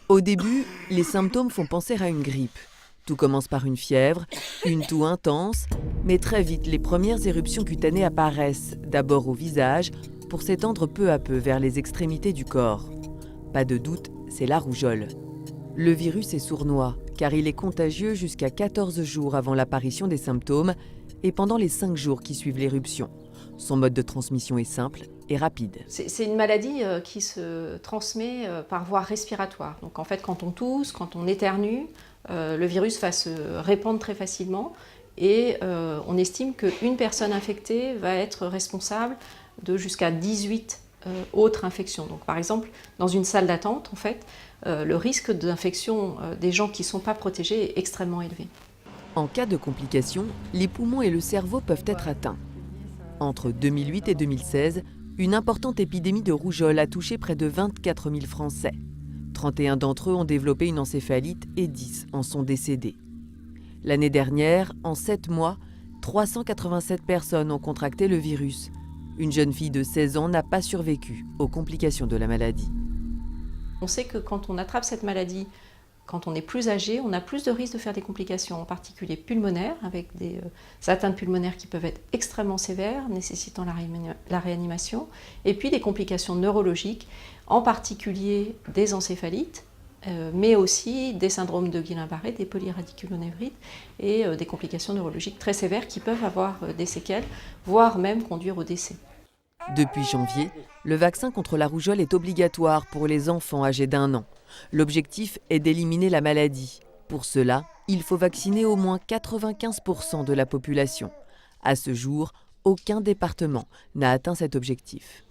Au début, les symptômes font penser à une grippe. Tout commence par une fièvre, une toux intense, mais très vite, les premières éruptions cutanées apparaissent, d'abord au visage, pour s'étendre peu à peu vers les extrémités du corps. Pas de doute, c'est la rougeole. Le virus est sournois, car il est contagieux jusqu'à 14 jours avant l'apparition des symptômes et pendant les 5 jours qui suivent l'éruption. Son mode de transmission est simple et rapide. C'est une maladie qui se transmet par voie respiratoire. Donc en fait, quand on tousse, quand on éternue, le virus va se répandre très facilement et on estime qu'une personne infectée va être responsable de jusqu'à 18 autres infections. Donc par exemple, dans une salle d'attente, en fait, le risque d'infection des gens qui ne sont pas protégés est extrêmement élevé. En cas de complications, les poumons et le cerveau peuvent être atteints. Entre 2008 et 2016, une importante épidémie de rougeole a touché près de 24 000 Français. 31 d'entre eux ont développé une encéphalite et 10 en sont décédés. L'année dernière, en 7 mois, 387 personnes ont contracté le virus. Une jeune fille de 16 ans n'a pas survécu aux complications de la maladie. On sait que quand on attrape cette maladie, quand on est plus âgé, on a plus de risques de faire des complications, en particulier pulmonaires, avec des atteintes pulmonaires qui peuvent être extrêmement sévères, nécessitant la réanimation, et puis des complications neurologiques, en particulier des encéphalites, mais aussi des syndromes de Guillain-Barré, des polyradiculonévrites et des complications neurologiques très sévères qui peuvent avoir des séquelles, voire même conduire au décès. Depuis janvier, le vaccin contre la rougeole est obligatoire pour les enfants âgés d'1 an. L'objectif est d'éliminer la maladie. Pour cela, il faut vacciner au moins 95% de la population. À ce jour, aucun département n'a atteint cet objectif.